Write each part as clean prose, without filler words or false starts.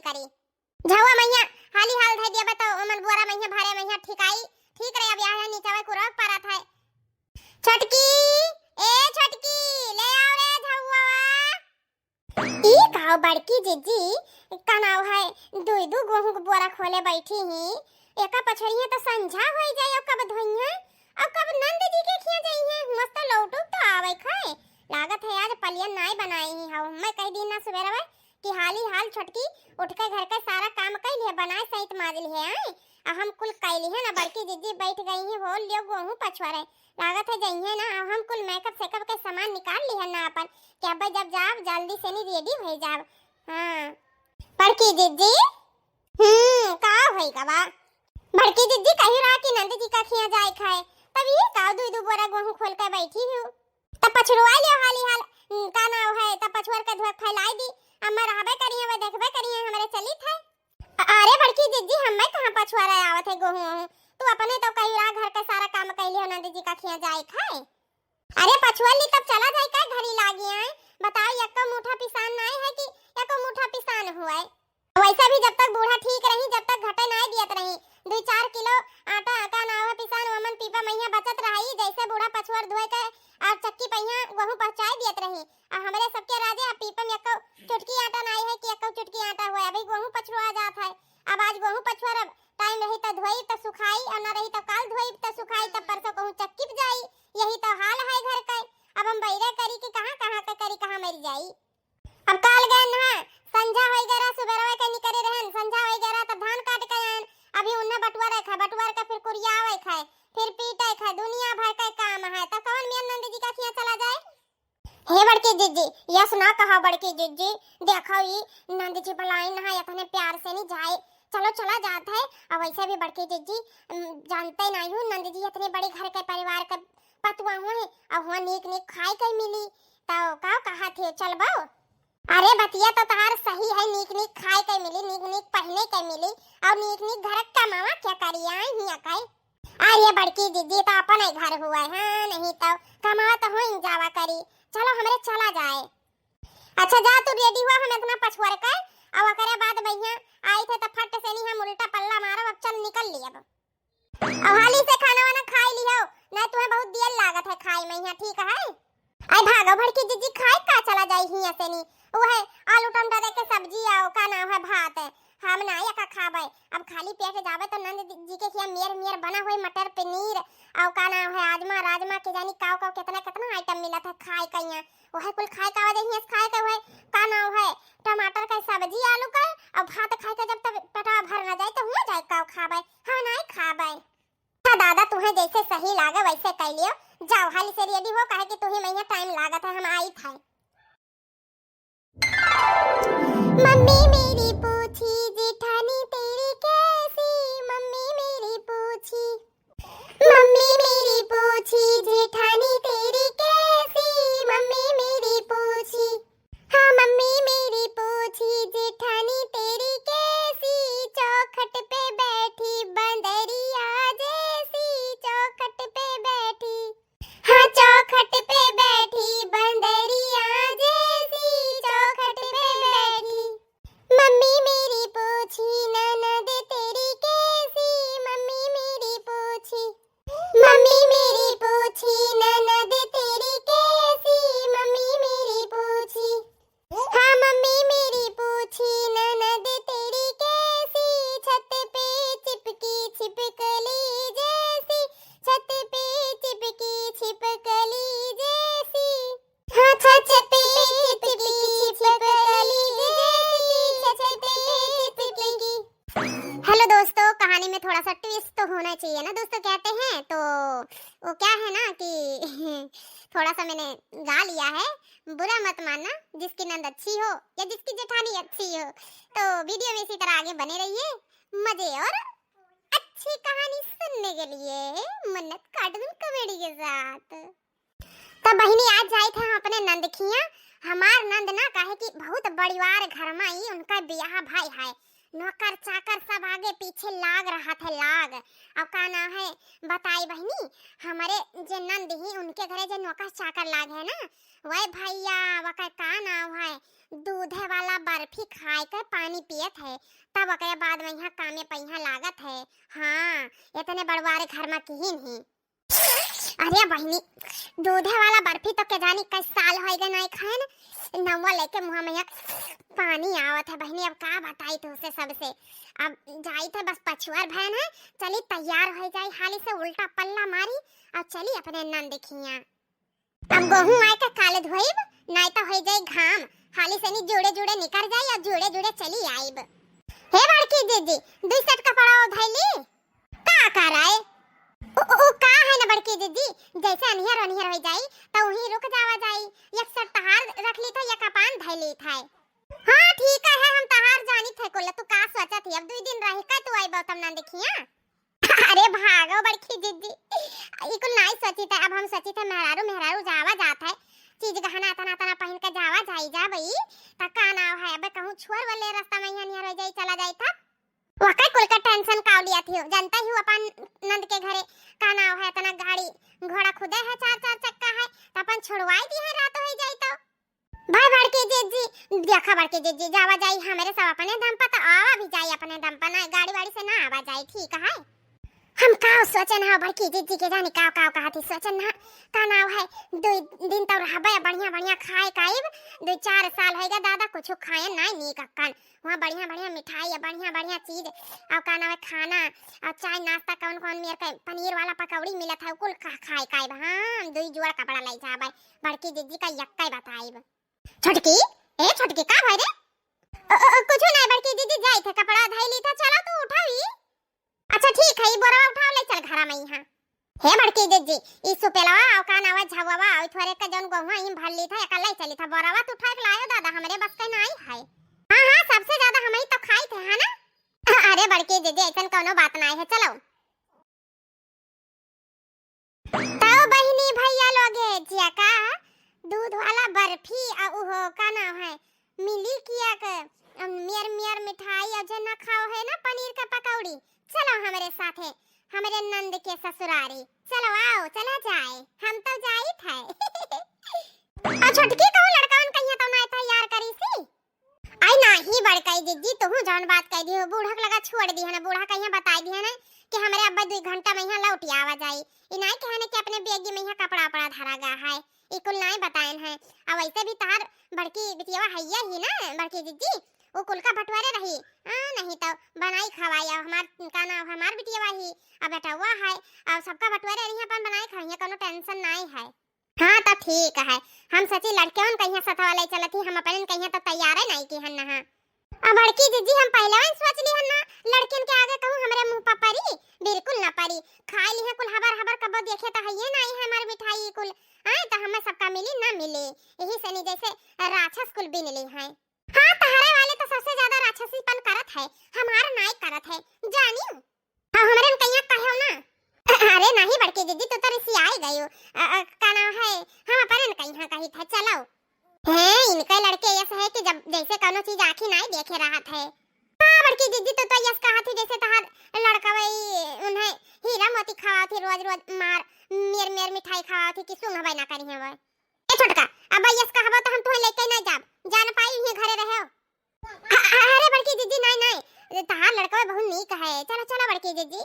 करी। झवा मैया हाली हाल धै दिया बताओ मन बुआरा मैया भारे मैया ठिकाई ठीक रे। अब यहाँ नीचे कुरक पारा था। छटकी ए छटकी ले आओ रे झवा। ई काओ बड़की जीजी का नाव है दुई दू गेहूं के बोरा खोले बैठी ही एका पछड़िया तो संझा होई जाए कब धोइया अब कब नंद जी के खिया जाइए मस्त लौटू तो आवे खाए लागत है आज पलियन नाई बनाई ही हाउ मैं कह दी ना सवेरे कि हाली हाल छटकी उठ के घर का सारा काम कर लिए बनाए सहित माज लिए हैं हम कुल कैली है ना बड़की जीजी बैठ गई है हो लियो गेहूं पछवारे लागत है जइए ना हम कुल मेकअप सेकअप के सामान निकाल ली है ना अपन कि अब जब जाब जल्दी से नहीं रेडी हो जाब। हां बड़की जीजी का होइगा बा बड़की जीजी कही रहा कि नंद जी का खिया जाए खाए तब ये का दू दू बोरा गेहूं खोल के बैठी हूं तब पछुआ लियो हाली हाल का नाव है तब पछुआर का धोक फैलाई दी हम रहबे करिए वे देखबे करिए हमरे चली था। अरे बड़की जीजी हमें कहां पछुआरा आवत है गेहूं तू अपने तो कही रहा घर का सारा काम कैली हो नंद जी का खिया जाए खाए। अरे पछुआली तब चला जाए का घड़ी लागी है बताओ यक्का मुठा पिसान नहीं है कि यक्का मुठा पिसान हुआ है। वैसा भी जब तक बूढ़ा ठीक रही जब तक घटे नहीं दियत रही 2-4 किलो आटा का नाव पिसान वमन पीपा मैया बचत रही जैसे बूढ़ा पछुआर धोए के और चक्की पहिया गेहूं पहुंचाई दियत रही और हमरे सबके राजे पीपम यक्का चुटकी आटा नहीं है कि यक्का चुटकी आटा हुआ अभी गेहूं पछुआ जात है। अब आज गेहूं पछुआर टाइम रही तो धोई तो सुखाई और न रही तो काल धोई तो सुखाई तो परसों कहूं चक्की पे जाई यही तो हाल है घर का। अब हम बैरे करी कि कहां कहां के करी कहां मर जाई। अब काल गए ना संझा होई गरा सुबेरवा के निकरे रहन संझा होई गरा तब धान काट के आन अभी उन्ने बटुआ का फिर कुरिया आवे खाए फिर पीटे खाए दुनिया भर का काम है तो कौन मियां नंद जी का खिया चला जाए। हे बड़की जीजी यस ना कहा बड़की जीजी देखो ई नंद जी बुलाई ना इतने प्यार से नहीं जाए चलो चला जाता है। अब वैसे भी बड़की जीजी जानते नहीं हूं नंद जी इतने बड़े घर के परिवार का पतवा हुए और हुआ नीक नीक खाए के मिली तो का कहा थे चल बाओ। अरे बतिया तो तार सही है नीक नीक खाए के मिली नीक नीक पहने के मिली और नीक नीक घर का मामा क्या करिया हिया काई अरे बड़की दीदी तो अपन ही घर हुआ है हां नहीं तो कमावा तो होई जावा करी चलो हमरे चला जाए। अच्छा जा तू रेडी हुआ हम इतना पछुआर का अब करे बाद भैया आई थे तो फट से नहीं हम उल्टा पल्ला मारो अब चल निकल ली अब हाली से खाना वाना खा लियो नहीं तुम्हें बहुत देर लागत है खाए में यहां ठीक है। आई भागो बड़की दीदी खाए का चला जाई हिया से नहीं वो है आलू टमाटर के सब्जी आओ का नाम है भात हम ना या का खाबे अब खाली पेट जावे तो नंद जी के खिया मेर मेर बना हुई मटर पनीर और का नाम है आजमा राजमा के जानी काव काव कितना कितना आइटम मिला था खाए कइया वो है कुल खाए का वजह हिया खाए के हुए का नाम है टमाटर का सब्जी आलू का और भात खाए के जब तक पेटवा भर ना जाए तो हुआ जाए काव खाबे हां नहीं खाबे। हां दादा तुम्हें जैसे सही लागे वैसे कर लियो जाओ हाली से रेडी हो काहे कि तुम्हें मैया टाइम लागत है हम आई था। मम्मी मेरी पूछी जेठानी तेरी कैसी मम्मी मेरी पूछी जेठानी तेरी कैसी मम्मी मेरी पूछी हाँ मम्मी मेरी पूछी जेठानी तेरी कैसी चौखट पे बैठी बंदरिया जैसी चौखट पे बैठी हाँ चौखट पे बैठी बंदरिया जैसी चौखट पे बैठी मम्मी मेरी पूछी ननद तेरी कैसी मम्मी मेरी पूछी ननद तेरी कैसी मम्मी मेरी पूछी हाँ मम्मी मेरी पूछी ननद तेरी कैसी छत पे चिपकी छिपकली जैसी छत पे चिपकी छिपकली जैसी हाँ छत पे चिपकी छिपकली हेलो दोस्तों कहानी में थोड़ा सा ट्विस्ट तो होना चाहिए ना दोस्तों कहते हैं तो वो क्या है ना कि थोड़ा सा मैंने गा लिया है बुरा मत मानना जिसकी नंद अच्छी हो या जिसकी जेठानी अच्छी हो तो वीडियो में इसी तरह आगे बने रहिए मजे और अच्छी कहानी सुनने के लिए मन्नत कार्टून कॉमेडी के साथ। तो बहिनी आज जाए थे हम अपने नंद खिया हमार नंद ना कहे कि बहुत बड़ीवार घर में ही उनका ब्याह भाई है नौकर चाकर सब आगे पीछे लाग रहा थे लाग। अब का नाम है बताई बहनी, हमारे जे नंद ही उनके घरे जो नौकर चाकर लाग है ना, वही भैया वका का नाम है दूधे वाला बर्फी खाए कर पानी पियत है, तब ओकरे बाद में यहाँ कामे पहिया लागत है। हाँ इतने बड़वारे घर में किहिन ही। अरे बहनी दूधे वाला बर्फी तो के जानी कई साल होएगा नहीं खाए ना, नवा लेके मुंह में पानी आवत है बहनी। अब का बताई तो उसे सबसे, अब जाई थे बस पछुआर भैन है, चली तैयार हो जाई हाली से उल्टा पल्ला मारी और चली अपने नंद देखिया। अब गेहूं आए के काले धोइब नहीं तो हो जाए घाम, हाली से नहीं जोड़े जोड़े निकल जाई और जोड़े जोड़े चली आईब। हे बड़की दीदी दुई सेट कपड़ा धैली का कराए ओ का है ना बड़की दीदी, जैसे अनहियर अनहियर हो जाई तो वहीं रुक जावा जाई, एक सेट तहार रख ली था या कपान धैली था। हां ठीक है हम तहार जानी थे कोला, तू का सोचा थी अब 2 दिन रही का तू आई बहुतम ना देखिया। अरे भागो बड़की दीदी ई को नहीं सोची था, अब हम सोची थे मेहरारू मेहरारू जावा जात है, चीज गहना तना तना पहन के जावा जाई जा भाई तका ना है। अब कहूं छोर वाले रास्ता में यहाँ नियर हो जाई चला जाई था, वका कुल का टेंशन काव लिया थी। जानता ही अपन नंद के घरे का नाम है तना गाड़ी घोड़ा खुदे है 4 चक्का है, तो अपन छोड़वाई दी है रात हो जाई तो। भाई बड़के जीजी देखा बड़के जीजी जावा जाई हमारे सब अपने दम पर, तो आवा भी जाई अपने दम पर ना, गाड़ी वाड़ी से ना आवा जाई ठीक है। हम का सोचन है बड़की जीजी के जाने का कहती सोचन ना का नाम है 2 दिन तो रहबे बढ़िया बढ़िया खाए काइब, 2-4 साल होएगा दादा कुछ खाए ना नी कक्कन, वहां बढ़िया बढ़िया मिठाई है बढ़िया बढ़िया चीज और का नाम है खाना और चाय नाश्ता कौन कौन मेरे का पनीर वाला पकौड़ी मिलत है कुल खाए काइब। हां 2 जोड़ कपड़ा लाई जाबे बड़की जीजी का यक्का बताइब। छोटकी ए छोटकी का भाई रे कुछ नहीं बड़की दीदी जाई थे कपड़ा धैली था, चला तू उठावी। अच्छा ठीक है बोरा उठा ले चल घरा में यहां। हे बड़की दीदी ई सुपेलवा और का नावा झववा और थोड़े का जन गोवा ही भर ली था एकला ही चली था, बोरावा तू उठा के लायो दादा हमरे बस का नहीं है। हां हां सबसे ज्यादा हम ही तो खाई थे है ना। अरे बड़की दीदी ऐसा कोनो बात नहीं है चलो। तो बहिनी भैया लोगे जिया का दूध वाला बर्फी और वो का नाम है मिली किया के मियर मियर मिठाई और जना खाओ है ना पनीर का पकौड़ी, चलो हमारे साथ है हमारे नंद के ससुरारी, चलो आओ चला जाए हम तो जाई थे। और छोटकी कहूं लड़कावन कहिया तो ना तैयार करी सी आई नाही बड़काई दीदी तू जौन बात कह दी बूढ़ा लगा छोड़ दी है ना, बूढ़ा कहिया बताई दी है ना कि हमारे अब्बा 2 घंटा में यहाँ लौट आवा जाई, ई नहीं कहने कि अपने बेगी में यहाँ कपड़ा पड़ा धरा गा है ई कुल नहीं बताएन है। अब वैसे भी तार बड़की बिटिया हैया ही ना बड़की दीदी वो कुल का बटवारे रही नहीं तो बनाई खवाई हमार का नाम हमार बिटिया ही अब बेटा हुआ है अब सबका बटवारे नहीं अपन बनाई खाइए कोनो टेंशन नहीं है। हां तो ठीक है हम सच्ची लड़के उन कहिया सथा वाले चलती हम अपन कहिया तो तैयार है नहीं की हन ना। अब बड़की दीदी हम पहले ही सोच ली हन ना लड़किन के आगे कहूं हमरे मुंह पर परी बिल्कुल ना परी, खाई ली है कुल हबर हबर कब देखे तो है नहीं है हमार मिठाई कुल आए तो हमें सबका मिली ना मिले, यही से नहीं जैसे राक्षस कुल बिन ली है। हां तहारे वाले तो सबसे ज्यादा राक्षसीपन करत है हमारा नहीं करत है जानी अब हमरे कहिया कहो ना। अरे नहीं बड़की दीदी तू तो रिसी आई गई हो का नाम है हम अपन कहिया कही था चलो है इनके लड़के ऐसे है कि जब जैसे कोनो चीज आंखी नहीं देखे रहा थे। हां बड़की दीदी तो यस कहा थी जैसे तहार लड़का वही उन्हें हीरा मोती खावा थी रोज रोज मार मेर मेर मिठाई खावा थी कि सुन हवाई ना करी है वो ए छोटका अब यस कहबो तो हम तुम्हें लेके नहीं जान पाई ही घरे रहे हो। अरे बड़की दीदी नहीं नहीं तहार लड़का बहुत नीक है, चलो चलो बड़की दीदी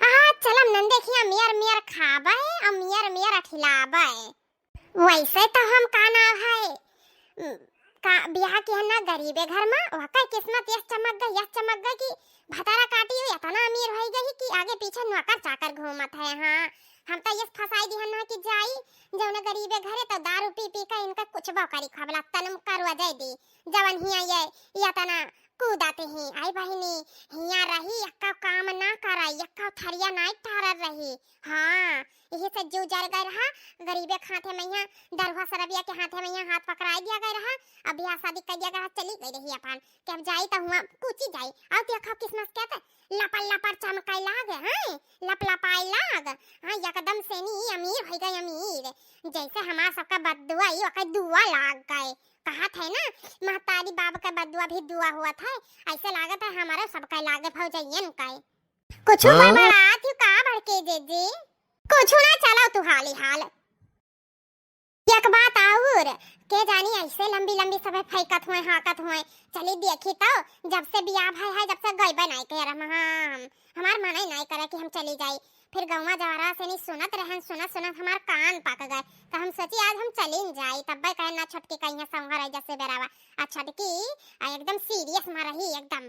हां चलो नंद देखिए मियर मियर खाबे और मियर मियर खिलाबे। वैसे तो हम का नाम है का ब्याह के है ना गरीबे घर में वाकई किस्मत यस चमक गई कि भतारा काटी हुई इतना अमीर हो गई कि आगे पीछे नौकर चाकर घूमत है। हां हम तो यस फसाई दी है ना कि जाई जौन गरीबे घरे तो दारू पी पी का इनका कुछ बकरी खबला तनम करवा जाई दी जवन हिया ये तना कूदाते ही आई बहिनी हिया रही यक्का काम ना करा यक्का थरिया नहीं ठहर रही। हां यही से जो जर गए रहा गरीबे खाते में यहाँ दरवा सरबिया के हाथे में यहाँ हाथ पकड़ाई दिया गया रहा, अब ब्याह शादी कर दिया गया चली गई रही अपन कि अब जाई तो हुआ पूछी जाई और देखा किस्मत कहते लपल लपर चमकाई लाग हां लप लपाई लाग हां एकदम से नी अमीर हो गए अमीर जैसे हमारा सबका बददुआ ही ओके दुआ लाग गए कहा था ना महतारी बाबा का बदुआ भी दुआ हुआ था। ऐसे लागत है हमारा सबका लागत हो जाइए न काय कुछ बड़बड़ा थी का भड़के जे कुछ ना चलो तू हाली हाल। एक बात और के जानी ऐसे लंबी लंबी सब फैकत हुए हाकत हुए चली देखी तो जब से बियाह भाई है जब से गई बनाई के हम हमार मन ही नहीं करे कि हम चली जाई। फिर गौवा जवारा से नहीं सुनत रहन सुनत सुनत हमार कान पक गए तो हम सोची आज हम चली जाई तब कहे ना छटकी कहीं संवर है जैसे बेरावा आ छटकी एकदम सीरियस में रही एकदम।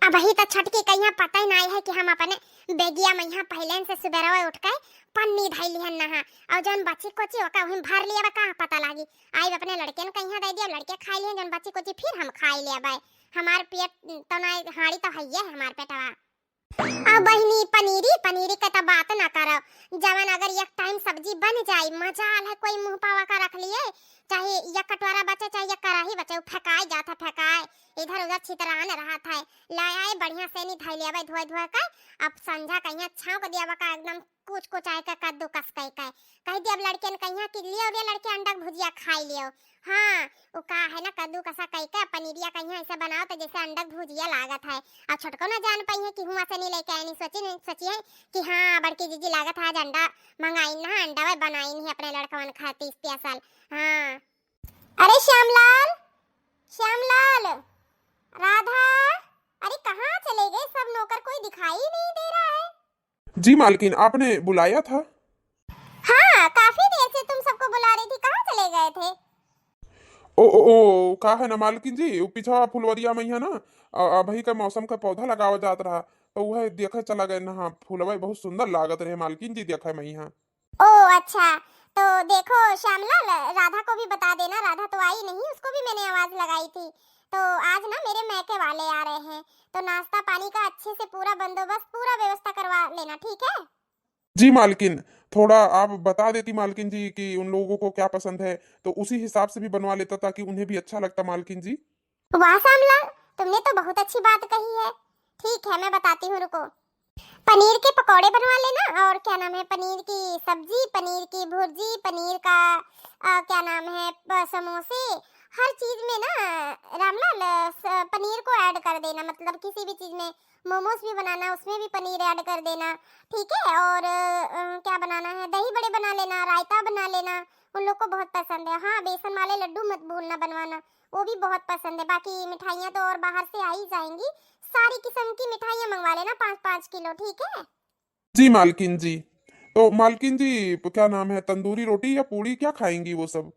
अब ही तो छटकी कहीं पता ही नहीं है कि हम अपने बेगिया में यहाँ पहले से सुबह उठ के पन्नी धैली है नहा और जौन बच्ची कोची ओका वहीं भर लिया बा कहाँ पता लागी आई अपने लड़के ने कहीं दे दिया लड़के खा लिए जौन बच्ची कोची फिर हम खा लिया बाय हमार पेट तो ना हाड़ी तो है हमार पेटवा। अब बहनी पनीरी पनीरी का तो बात ना करो जवन अगर एक टाइम सब्जी बन जाए मजा है कोई मुंह पावा का रख लिए चाहे या कटोरा बचे चाहे या कराही बचे फेंकाए जाता फेंकाए इधर उधर छितरान रहा था लाए बढ़िया से नहीं धै लिया धोए धोए का अब संझा कहीं छाँव दिया का एकदम कुछ कुछ आए का कद्दू कस कह दिया अब लड़के ने कहीं कि लियो रे लड़के अंडा भुजिया खाई लियो। हाँ वो का है ना कद्दू कसा कह के पनीरिया कहीं ऐसे बनाओ तो जैसे अंडा भुजिया लागत है। अब छोटको ना जान पाई है कि हुआ से नहीं लेके आई सोची है कि हाँ बड़की जीजी लागत है आज अंडा मंगाई ना अंडा वे बनाई नहीं अपने लड़कवन खाती स्पेशल। हाँ अरे श्यामलाल श्यामलाल राधा अरे कहाँ चले गए सब नौकर कोई दिखाई नहीं दे रहा है। जी मालकिन आपने बुलाया था? हाँ काफी देर से तुम सबको बुला रही थी कहाँ चले गए थे? ओ का है ना मालकिन जी पीछा फुलवरिया में ना अभी का मौसम का पौधा लगावा जात रहा तो वह देखे चला गए ना। हाँ फूलवा बहुत सुंदर लागत रहे मालकिन जी देखे मैं यहाँ। ओ अच्छा तो देखो श्यामलाल राधा को भी बता देना राधा तो आई नहीं उसको भी मैंने आवाज लगाई थी तो आज ना मेरे मैके वाले आ रहे हैं तो नाश्ता पानी का अच्छे से पूरा बंदोबस्त पूरा व्यवस्था करवा लेना ठीक है। जी मालकिन थोड़ा आप बता देती मालकिन जी कि उन लोगों को क्या पसंद है तो उसी हिसाब से भी बनवा लेता ताकि उन्हें भी अच्छा लगता मालकिन जी। वाह श्यामलाल तुमने तो बहुत अच्छी बात कही है। ठीक है मैं बताती हूँ रुको। पनीर के पकौड़े बनवा लेना और क्या नाम है पनीर की सब्जी पनीर की भुर्जी पनीर का क्या नाम है समोसे हर चीज में ना रामलाल पनीर को ऐड कर देना मतलब किसी भी चीज में मोमोज भी बनाना उसमें भी पनीर ऐड कर देना ठीक है। और क्या बनाना है दही बड़े बना लेना रायता बना लेना उन लोग को बहुत पसंद है। हाँ बेसन वाले लड्डू मत भूलना बनवाना वो भी बहुत पसंद है। बाकी मिठाइयाँ तो और बाहर से आ ही जाएंगी सारी किस्म की मिठाइयाँ मंगवा लेना 5-5 किलो ठीक है। जी मालकिन जी तो मालकिन जी क्या नाम है तंदूरी रोटी या पूड़ी क्या खाएंगी वो सब?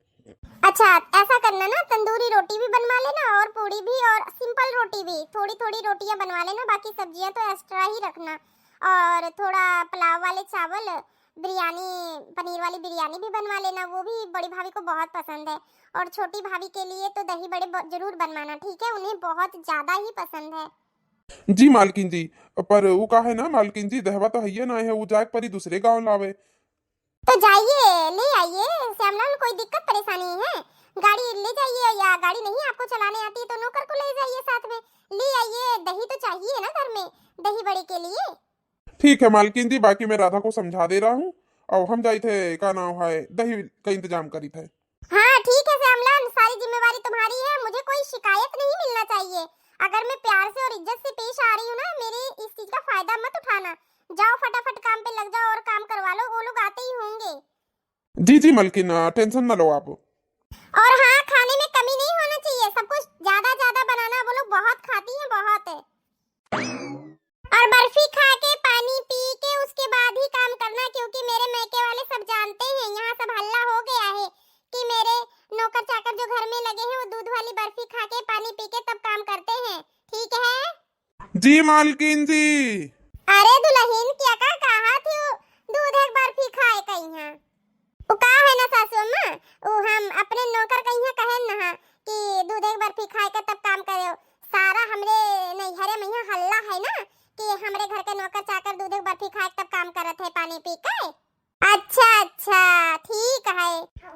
अच्छा ऐसा करना ना तंदूरी रोटी भी बनवा लेना और पूड़ी भी और सिंपल रोटी भी थोड़ी थोड़ी रोटियां बनवा लेना बाकी सब्जियां तो एक्स्ट्रा ही रखना और थोड़ा पुलाव वाले चावल बिरयानी पनीर वाली बिरयानी भी बनवा लेना वो भी बड़ी भाभी को बहुत पसंद है। और छोटी भाभी के लिए तो दही बड़े जरूर बनवाना ठीक है उन्हें बहुत ज्यादा ही पसंद है। जी मालकिन जी पर वो का है ना मालकिन जी दहवा तो है ना है वो जाए पर ही दूसरे गांव लावे तो जाइए ले आइए श्यामलाल कोई दिक्कत परेशानी है गाड़ी ले जाइए या गाड़ी नहीं आपको चलाने आती है तो नौकर को ले जाइए साथ में ले आइए दही तो चाहिए ना घर में दही बड़े के लिए। ठीक है मालकिन जी बाकी मैं राधा को समझा दे रहा हूँ और हम जाए थे का नाम है दही का इंतजाम करी थे। हाँ ठीक है श्यामलाल सारी जिम्मेवारी तुम्हारी है मुझे कोई शिकायत नहीं मिलना चाहिए। अगर मैं प्यार से और इज्जत से पेश आ रही हूँ ना मेरे इस चीज का फायदा मत उठाना जाओ फटाफट काम पे लग जाओ और काम करवा लो वो लोग आते ही होंगे। जी जी मालकिन टेंशन ना लो आप। और हाँ खाने में कमी नहीं होना चाहिए सब कुछ ज्यादा ज्यादा बनाना वो लोग बहुत खाती हैं बहुत और बर्फी खा के पानी पी के उसके बाद ही काम करना क्योंकि मेरे मैके वाले सब जानते हैं यहाँ सब हल्ला हो गया है कि मेरे नौकर चाकर जो घर में लगे हैं वो दूध वाली बर्फी खा के पानी पी के तब काम करते हैं ठीक है। जी मालकिन जी अरे दुल्हन क्या कहा थी दूध एक बर्फी खाए कहीं वो का है ना सासू अम्मा वो हम अपने नौकर कहीं कहे ना कि दूध एक बर्फी खाए के तब काम करे सारा हमरे नैहरे में यहाँ हल्ला है ना कि हमरे घर के नौकर चाकर दूध एक बर्फी खाए तब काम करत है पानी पी के। अच्छा अच्छा ठीक है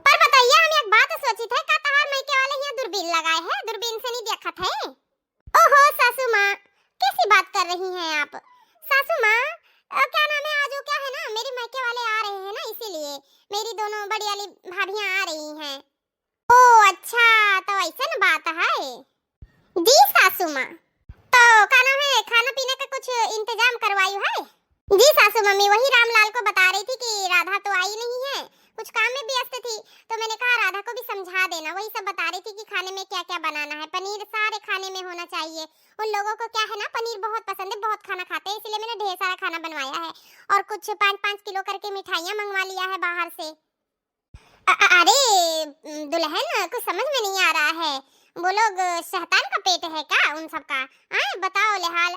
पर बताइए हम एक बात सोची थे का तहार मैके वाले यहाँ दूरबीन लगाए हैं दूरबीन से नहीं देखत है? ओहो सासू माँ कैसी बात कर रही हैं आप? सासू माँ क्या नाम है आज वो क्या है ना मेरे मैके वाले आ रहे हैं ना इसीलिए मेरी दोनों बड़ी वाली भाभियां आ रही हैं ओ अच्छा, तो ऐसा न बात है। जी सासू माँ, तो का नाम है, खाना पीने का कुछ इंतजाम करवायु है? जी सासू मम्मी, वही रामलाल को बता रही थी कि राधा तो आई नहीं है, कुछ काम में व्यस्त थी, तो मैंने कहा राधा को भी समझा देना। वही सब बता रही थी कि खाने में क्या क्या बनाना है। पनीर सारे खाने में होना चाहिए। उन लोगों को क्या है ना, पनीर बहुत पसंद है, बहुत खाना खाते हैं, इसलिए मैंने ढेर सारा खाना बनवाया है। और कुछ 5-5 किलो करके मिठाइयाँ मंगवा लिया है बाहर से। अरे दुल्हन, कुछ समझ में नहीं आ रहा है। वो लोग शैतान का पेट है क्या उन सब का? बताओ ले हाल।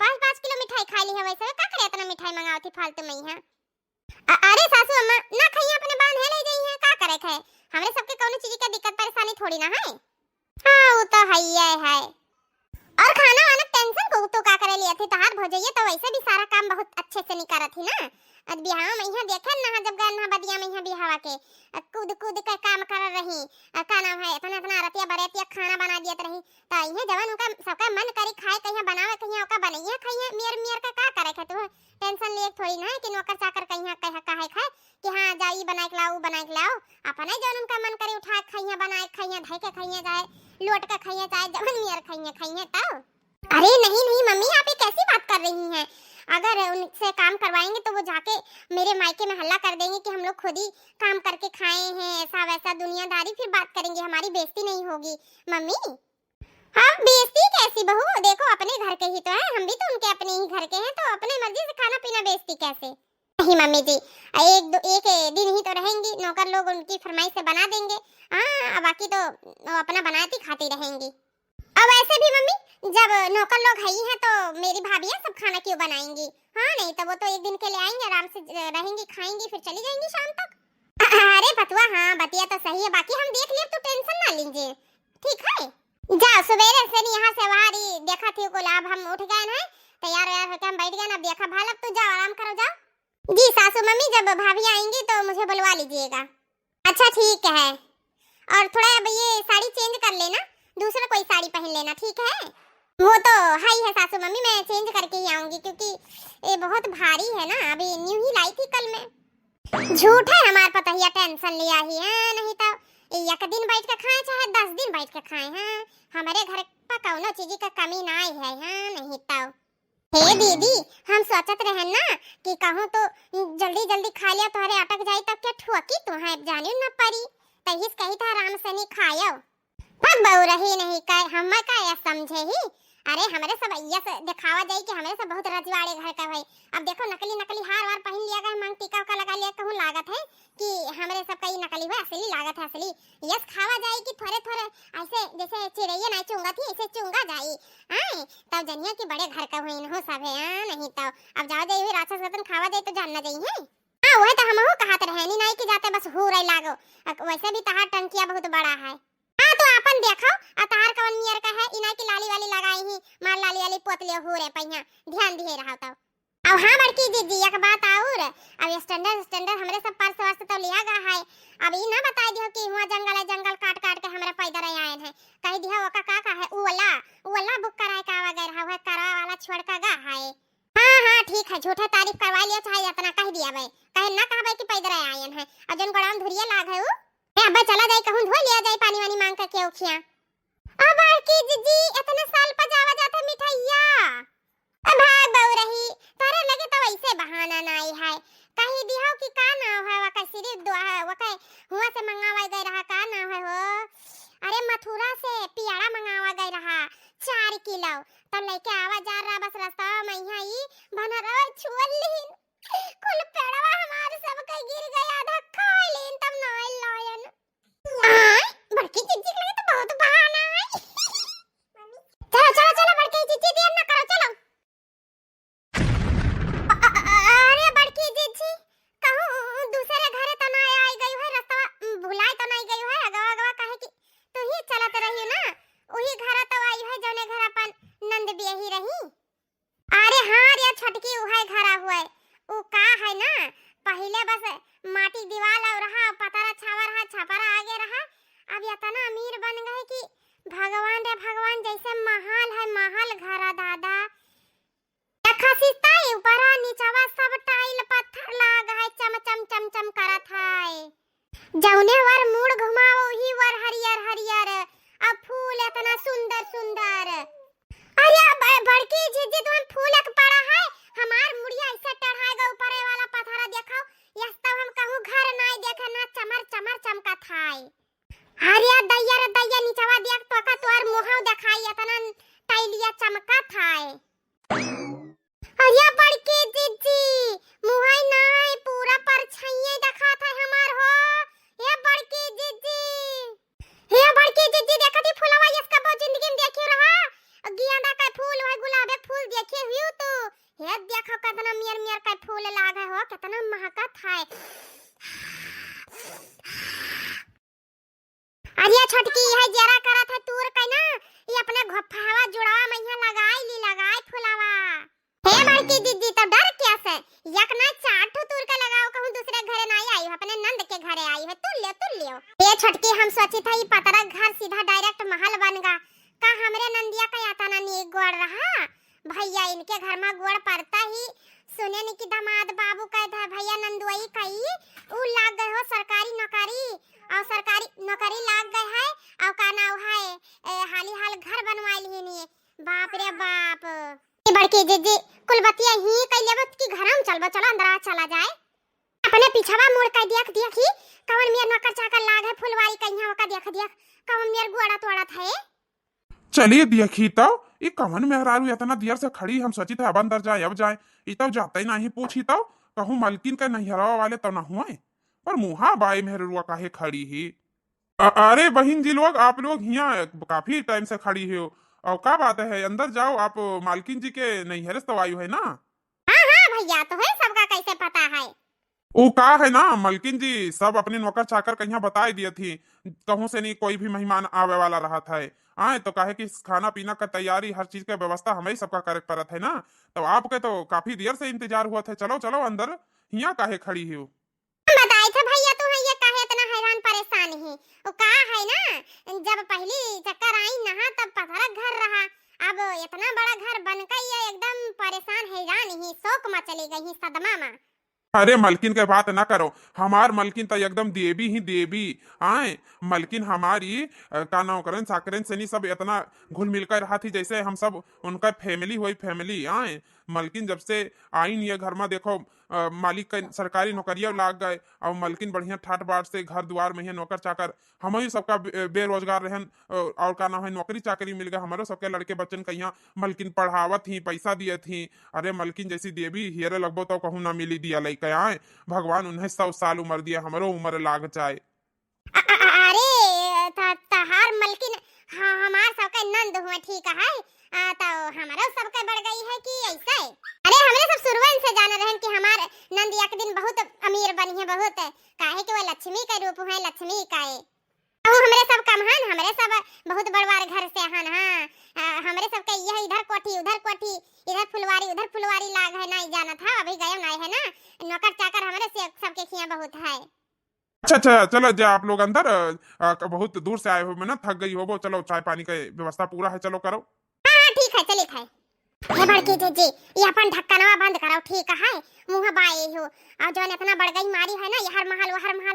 5-5 किलो मिठाई खा ली है, वैसे का करे इतना मिठाई मंगाओ थी फालतू में यहाँ। अरे सासू अम्मा ना खाइए, अपने बांध है ले जाइए हैं, का करे थे? हमरे सबके कौनो चीज का दिक्कत परेशानी थोड़ी ना है। हाँ वो तो है। और खाना वाना टेंशन को तो का करे लिए थे, तहार भौजैया तो वैसे भी सारा काम बहुत अच्छे से नहीं करत थी ना। आज बिहाव में यहाँ देखन ना, जब गन ना बदिया में यहाँ बिहावा के कूद कूद के काम कर रही। का नाम है, इतना इतना रतिया बरेतिया खाना बना दियत रही। तो यहाँ जवन उनका सबका मन करी खाए, कहीं बनावे कहीं ओका बनैया खाइए, मियर मियर का करे खे तू? टेंशन लिए थोड़ी ना है कि नौकर चाकर कहीं कह काहे खाए कि हाँ जाई बनाए के लाओ बनाए के लाओ। अपने जवन उनका मन करे उठा खाइए, बनाए खाइए, धइ के खाइए, जाए लोट के खाइए, चाहे जवन मियर खाइए तब। अरे नहीं नहीं मम्मी, आप ये कैसी बात कर रही हैं? अगर उनसे काम करवाएंगे तो वो जाके मेरे मायके में हल्ला कर देंगे कि हम लोग खुद ही काम करके खाए हैं, ऐसा वैसा दुनियादारी फिर बात करेंगे, हमारी बेइज्जती नहीं होगी मम्मी। हाँ बेइज्जती कैसी बहू, देखो अपने घर के ही तो है, हम भी तो उनके अपने ही घर के हैं, तो अपने मर्जी से खाना पीना बेइज्जती कैसे? नहीं मम्मी जी, एक दिन ही तो रहेंगी, नौकर लोग उनकी फरमाइश से बना देंगे। हाँ बाकी तो वो अपना बनाती खाती रहेंगी। अब ऐसे भी मम्मी, जब नौकर लोग है ही हैं तो मेरी भाभियां सब खाना क्यों बनाएंगी? हाँ नहीं तो वो तो एक दिन के लिए आएंगे, आराम से रहेंगी, खाएंगी, फिर चली जाएंगी शाम तक। अरे बतुआ, हाँ बतिया तो सही है, बाकी हम देख लिए, तो टेंशन ना लीजिए, ठीक है? जाओ सवेरे से नहीं, यहाँ से वहाँ देखा थी को लाभ, हम उठ गए हैं, तैयार वैयार होकर हम बैठ गए ना, देखा भाल, अब तो जाओ आराम करो, जाओ। जी सासू मम्मी, जब भाभी आएंगी तो मुझे बुलवा लीजिएगा। अच्छा ठीक है, और थोड़ा अब ये साड़ी चेंज कर लेना, दूसरा कोई साड़ी पहन लेना, ठीक है? वो तो है ही है सासू मम्मी, मैं चेंज करके ही आऊंगी, क्योंकि ये बहुत भारी है ना, अभी न्यू ही लाई थी कल मैं। झूठ है हमार पतहिया, टेंशन लिया ही है, नहीं तो एक दिन बैठ के खाए चाहे 10 दिन बैठ के खाए। हाँ हमारे घर पर कौनो चीज का कमी ना है। हाँ नहीं तो हे दीदी, हम सोचत रहे ना कि कहूँ तो जल्दी जल्दी खा लिया, तुम्हारे अटक जाई तब क्या ठुकी तुम्हें जानी न पड़ी, तहिस कही था आराम से नहीं खायो। पर बहु रही नहीं का हम का या समझे ही। अरे हमारे सब ये दिखावा जाए कि हमारे सब बहुत रजवाड़े घर का भाई। अब देखो नकली नकली हार वार पहन लिया गया, मांग टीका का लगा लिया, कहूँ लागत है कि हमारे सब का ये नकली है, असली लागत है असली। यस खावा जाए कि थोड़े थोड़े ऐसे जैसे चिड़ैया नहीं चुंगा थी ऐसे चुंगा जाई। हां तब जनिया कि बड़े घर का होइन हो सब है। नहीं तो अब जाओ जाई हुई राक्षस रतन खावा जाए तो जानना जाई है। हां वह तो हमहु कहत रहे नहीं कि जाते बस हो रही लागो, वैसे भी तहार टंकिया बहुत बड़ा है। हां तो अपन देखो अतार कवन नियर का है, इना की लाली वाली लगाई ही, मार लाली वाली पोतले हो रे पहिया, ध्यान दिए रहा तो। अब हां बड़की दीदी एक बात और, अब स्टैंडर्ड हमरे सब पास वास्ते तो लिया गया है। अब ई ना बता दियो कि हुआ जंगल है, जंगल काट काट के हमरे पैदल आए हैं, कह दिया ओका का है उ वाला बुक कराए का वगैरह है, करा वाला छोड़ का गा है। हां ठीक है, झूठा तारीफ करवा लिया चाहे इतना कह दिया भाई, कहे ना कहबे कि पैदल आए हैं, और जन गोड़ाम धुरिया लाग है उ अब चला जाए, कहूं धो लिया जाए पानी वानी मांग के उखिया। अब की जीजी इतने साल पर जावा जाता मिठाइया, अब भाग बहु रही तारे लगे तो ऐसे बहाना नहीं है, कहीं दिहो कि का नाम है वका सिर्फ दुआ है वका हुआ से मंगावा गई रहा, का नाम है हो? अरे मथुरा से पियाड़ा मंगावा गई रहा 4 किलो, तो लेके आवा जा रहा बस रास्ता में यहाँ ही बनर छुअली कुल पेड़वा हमारे सब के गिर गया, आधा खा लेन तब नहीं लायन। बड़की जीजी लगे तो बहुत बहाना है। चलो बड़की जीजी देर ना करो, चलो। अरे बड़की जीजी कहूं दूसरे घरे तो ना आई गई है, रास्ता भुलाए तो नहीं गई है, अगवा अगवा कहे कि तू ही चलत रही ना, वही घर तो आई है जौने घर अपन नंद बियही रही। अरे हां रे छटकी उहे घरा हुए, उ का है ना पहले बस माटी दीवार और रहा, पतरा छावा रहा, छपरा आगे रहा, अब इतना अमीर बन गए कि भगवान रे भगवान, जैसे महल है महल घरा दादा, खसिस्ता ऊपरा नीचवा सब टाइल पत्थर लाग है, चम चम चम चम करत है, जौने वर मुड़ घुमाओ ही वर हरी बड़की जीजी तो हम फूल एक पड़ा है हमार मुड़िया ऐसे टढ़ाएगा ऊपर वाला पथरा देखो यस तब हम कहूं घर नहीं देखे ना चमर चमर चमकत है। अरे दैया रे दैया नीचवा देख तो का तोर मुंह दिखाई इतना टाइलिया चमकत है। अरे बड़की जीजी मुंह नहीं पूरा परछाइयां दिखात है हमार हो। ये बड़की जीजी देखती फूलवा इसका बहुत जिंदगी में देखी रहा गेंदा का फूल है गुलाब का फूल देखे हुई तो ये देखो कितना मियर मियर का फूल लागे हो कितना महकत है। अरे छोटकी है जरा करत है तूर का ना ये अपने घोफावा जुड़ावा मैया लगाई फुलावा। हे बड़की दीदी तो डर क्या से एक ना चार ठो तूर का लगाओ कहूं दूसरे घरे नहीं आई हो अपने नंद के घरे आई है तुल लियो। ये छोटकी हम सोची था ये पतरा घर सीधा डायरेक्ट महल बनेगा का हमरे नंदिया का आता ना नी गोड़ रहा भैया इनके घर में गोड़ पड़ता ही सुने नी कि दामाद बाबू का था भैया नंदुआई कई उ लाग गए हो सरकारी नौकरी और सरकारी नौकरी लाग गए है और का नाम है हाली हाल घर बनवाई ली नी बाप रे बाप। ये बड़की जीजी कुलबतिया ही कई लेबत की घर में चलबो चलो अंदर चला जाए अपने पीछवा मुड़ के देखी कवन मेर नौकर चाकर लाग है फुलवारी कहिया का देख कवन मेर गोड़ा तोड़ा था। चलिए देखी तो ये कवन मेहरारू इतना देर से खड़ी हम सोची थे अब अंदर जाए अब जाए ये तो जाते ही नहीं पूछी तो कहूँ मलकिन का नैहरवा वाले तो न हुए पर मुहा बाई मेहरुआ काहे खड़ी ही। अरे बहन जी लोग आप लोग यहाँ काफी टाइम से खड़ी हो और क्या बात है अंदर जाओ आप मालकिन जी के नैहरे तो आयु है ना। हाँ भैया तो है सबका कैसे पता है वो का है ना मलकिन जी सब अपने नौकर चाकर कहीं बताई दिए थी कहूं से नहीं कोई भी मेहमान आवे वाला रहा था आए तो काहे कि खाना पीना का तैयारी हर चीज का व्यवस्था हमें ही सबका करे पड़त है ना तो आपके तो काफी देर से इंतजार हुआ था चलो चलो अंदर यहाँ काहे खड़ी हो। बताए थे भैया तू है ये काहे इतना हैरान परेशान है वो का है ना जब पहली चक्कर आई नहा तब पथरा घर रहा अब इतना बड़ा घर बन गई है एकदम परेशान हैरान ही शौक में चली गई सदमा में। अरे मलकिन के बात ना करो हमार मलकिन तो एकदम देवी ही देवी आए मलकिन हमारी का नाम करें साकरें से नहीं सब इतना घुल मिलकर रहा थी जैसे हम सब उनका फैमिली हुई फैमिली आए मलकिन जब से आई नहीं है घर में देखो मालिक का सरकारी नौकरिया लाग गए और मलकिन बढ़िया ठाट बाट से घर द्वार में है नौकर चाकर हम ही सबका बेरोजगार रहन और का नाम है नौकरी चाकरी मिल गया हमारे सबके लड़के बच्चन का यहाँ मलकिन पढ़ावत थी पैसा दिए थी। अरे मलकिन जैसी देवी हियरे लगभग तो कहूँ ना मिली दिया लई आए भगवान उन्हें 100 साल उम्र दिया हमारो उम्र लाग जाए। अरे तहार मलकिन हाँ हमार सबका नंद हुआ ठीक है तो हमारा सबका बढ़ गई है कि ऐसा है। अरे हमरे सब शुरुआत से जान रहे हैं कि हमार नंद एक दिन बहुत अमीर बनी है बहुत काहे कि वो लक्ष्मी का रूप है लक्ष्मी का है और हमरे सब कमहन हमरे सब बहुत बड़वार घर से हन। हाँ हमरे सब का यह इधर कोठी इधर फुलवारी लाग है नहीं जाना था अभी गए नहीं है ना नौकर चाकर हमरे से सबके खिया बहुत है। अच्छा चलो जा आप लोग अंदर बहुत दूर से आए हो मैं ना थक गई हो वो चलो चाय पानी का व्यवस्था पूरा है चलो करो। हाँ ठीक है चलिए खाए। हे बड़की जीजी ये अपन ढक्कनवा बंद कराओ ठीक है मुंह बाए हो और जो इतना बढ़ गई मारी है ना हर महल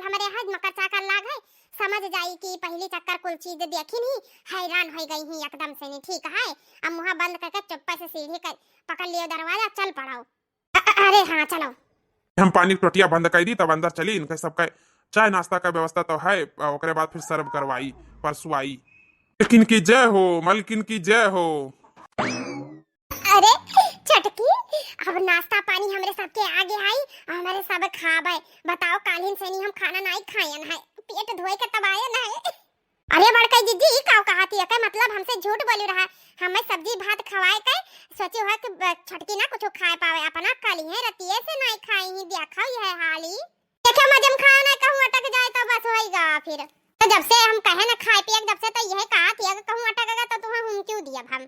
हमारे है नौकर चाकर लाग है समझ जाई कि पहली चक्कर कुल चीज देखी नहीं हैरान हो गई ही एकदम से नहीं ठीक है अब मुंह बंद करके चुप्पा से सीढ़ी कर पकड़ लियो दरवाजा चल पड़ाओ। अरे हाँ चलो हम पानी की टोटिया बंद कर दी तब अंदर चली इनके सबका चाय नाश्ता का व्यवस्था तो है ओकरे बाद फिर सर्व करवाई परसों आई। मलकिन की जय हो मलकिन की जय हो। अरे चटकी अब नाश्ता पानी हमरे सबके आगे आई हमारे सब खाबे बताओ कालीन से नहीं हम खाना नहीं खायन है पेट धोए के तबायन है। अरे बड़का दीदी का कहती है का मतलब हमसे झूठ बोल रहा हमें सब्जी भात खवाए के सोची है कि छटकी ना कुछ खाए पावे अपना काली है रतिये से नहीं खाई ही देखा है हाली देखो मजम खाओ ना कहूं अटक जाए तो बस होएगा फिर तो जब से हम कहे ना खाए पिए जब से तो यह कहा थी अगर कहूं अटकेगा तो तुम्हें हम क्यों दिया हम।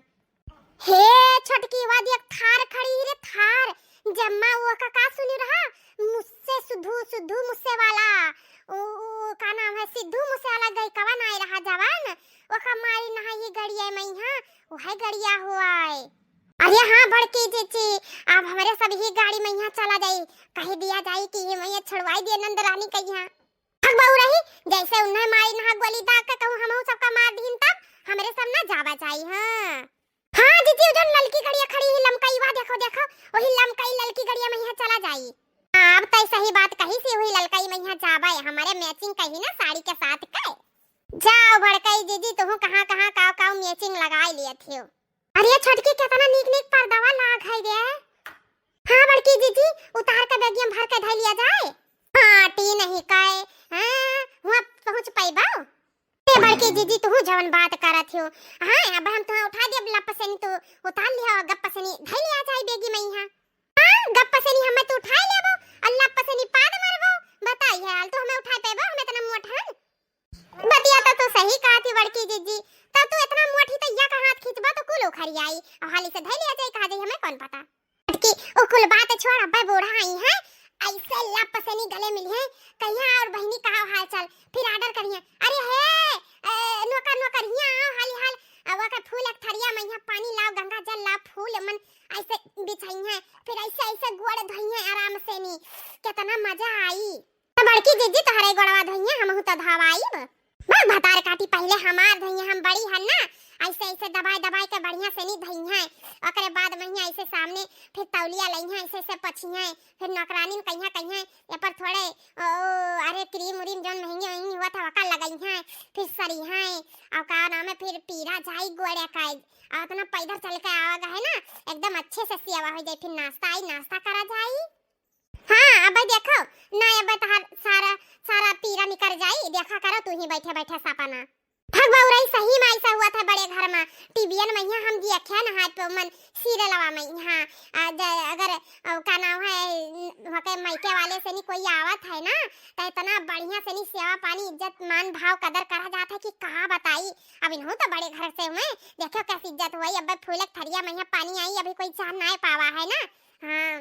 हे छटकी वादी एक थार खड़ी रे थार जम्मा वो का सुनी रहा मुझसे सुधू मुझसे वाला ओ का नाम है सिद्धू मुझसे वाला गई कवन आए रहा जवान वो कमारी नहा ये गड़िया में यहां वो है गड़िया हुआ है। अरे हाँ बड़की जीजी अब हमारे सब ही गाड़ी में यहाँ चला जाई कह दिया जाई कि ये मैं छुड़वाई दिए नंद रानी का यहाँ भग बहु रही जैसे उन्हें मारी नहा गोली दाग के कहूं हम सबका मार दीन तब हमरे सब ना जावा जाई। हाँ हाँ जीजी जो ललकी गड़िया खड़ी ही लमकाई वा देखो देखो वही लमकाई ललकी गड़िया में यहाँ चला जाई। अब तो सही बात कही सी हुई ललकाई में यहाँ जाबे हमारे मैचिंग कही ना साड़ी के साथ के। जाओ भड़काई दीदी तुम कहां कहां काव काव मैचिंग लगाई लिए थे। अरे छोटकी कितना नीक नीक पर्दावा लाग है रे। हां बड़की दीदी उतार के बैग में भर के धै लिया जाए। हां टी नहीं काए हां वहां पहुंच पाइबा। ए बड़की दीदी तू जवन बात करत हो। हां अब हम तो उठा दे लपसनी तो उतार लिया गप्पसनी धै लिया जाए बेगी में यहां। हां गप्पसनी हमें तो उठा लेबो अल्लाह पसनी पाद मारबो बताई है हाल तो हमें उठा पेबो हमें इतना मोठन। बतिया तो सही कहा थी बड़की दीदी तब तू इतना मोटी तो या का हाथ खींचबा तो कुल उखड़ आई और हाली से धै लिया जाए कहा जाए हमें कौन पता। कि ओ कुल बात छोड़ अब्बा बूढ़ा आई है ऐसे लपसनी गले मिली है कहिया और बहनी कहा हाल चाल फिर ऑर्डर करिए। अरे हे नौकर नौकर यहाँ आओ हाली हाल अब का फूल एक थरिया में यहाँ पानी लाओ गंगा जल लाओ फूल मन ऐसे बिछाई है फिर ऐसे ऐसे गोड़ धोई है आराम से नी कितना मजा आई। तो बड़की दीदी तोहरे गोड़वा धोई है हम तो धवाई मैं भतार काटी पहले हमार धई हम बड़ी है ना ऐसे ऐसे दबाई दबाई के बढ़िया से नहीं धई है ओकरे बाद महिया ऐसे सामने फिर तौलिया लई है ऐसे ऐसे पछी है फिर नौकरानी कहिया ये पर थोड़े अरे क्रीम उरीम जोन महंगी महंगी हुआ था वका लगाई है फिर सरी है और का नाम है फिर पीरा जाई गोड़े का और इतना पैदल चल के आवागा है ना एकदम अच्छे से सियावा हो जाए फिर नाश्ता आई नाश्ता करा जाई। हां अब देखो ना अब तहार सारा सारा पीरा निकल जाई देखा करो तू ही बैठे बैठे सपना भगवाई सही में ऐसा हुआ था बड़े घर में टीवीएन में यहाँ हम जी अखिया ना हाथ पे मन सीरियलवा में यहाँ अगर का नाम है वके मायके वाले से नहीं कोई आवत है ना तो इतना बढ़िया से नहीं सेवा पानी इज्जत मान भाव कदर करा जाता है कि कहा बताई। अब इन्हों तो बड़े घर से मैं देखो कैसी इज्जत हुई अब फूलक थरिया में यहाँ पानी आई अभी कोई जान ना पावा है ना। हाँ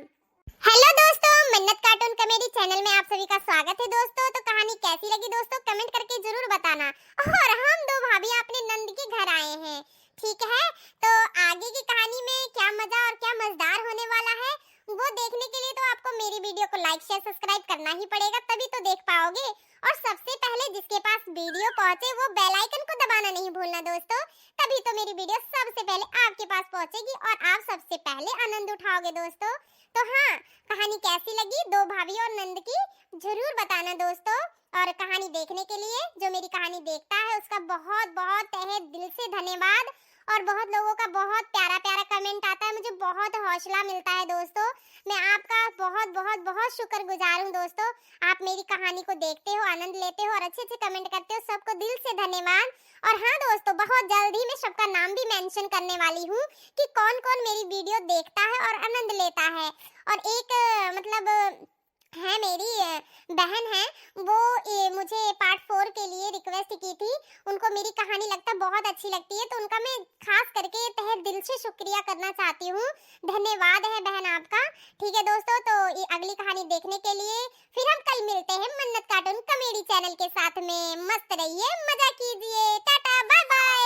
हेलो दोस्तों मन्नत कार्टून कॉमेडी चैनल में आप सभी का स्वागत है दोस्तों। तो कहानी कैसी लगी दोस्तों कमेंट करके जरूर बताना। और हम दो भाभी अपने नंद के घर आए हैं ठीक है तो आगे की कहानी में क्या मजा और क्या मजेदार होने वाला है वो देखने के लिए तो आपको मेरी वीडियो को लाइक शेयर सब्सक्राइब करना ही पड़ेगा तभी तो देख पाओगे। और सबसे पहले जिसके पास वीडियो पहुंचे वो बेल आइकन को दबाना नहीं भूलना दोस्तों तभी तो मेरी वीडियो सबसे पहले आपके पास पहुंचेगी और आप सबसे पहले आनंद उठाओगे दोस्तों। तो हाँ कहानी कैसी लगी दो भाभी और नंद की जरूर बताना दोस्तों। और कहानी देखने के लिए जो मेरी कहानी देखता है उसका बहुत बहुत तहे दिल से धन्यवाद। और बहुत लोगों का बहुत प्यारा प्यारा कमेंट आता है मुझे बहुत हौसला मिलता है दोस्तों। मैं आपका बहुत बहुत बहुत शुक्रगुजार हूँ दोस्तों। आप मेरी कहानी को देखते हो आनंद लेते हो और अच्छे अच्छे कमेंट करते हो सबको दिल से धन्यवाद। और हाँ दोस्तों बहुत जल्द ही मैं सबका नाम भी मेंशन करने वाली हूँ कि कौन कौन मेरी वीडियो देखता है और आनंद लेता है। और एक मतलब है मेरी बहन है वो मुझे पार्ट 4 के लिए रिक्वेस्ट की थी उनको मेरी कहानी लगता बहुत अच्छी लगती है तो उनका मैं खास करके तहे दिल से शुक्रिया करना चाहती हूँ। धन्यवाद है बहन आपका। ठीक है दोस्तों तो अगली कहानी देखने के लिए फिर हम कल मिलते हैं मन्नत कार्टून कॉमेडी चैनल के साथ में। मस्त रहिए मजा कीजिए टाटा बाय बाय।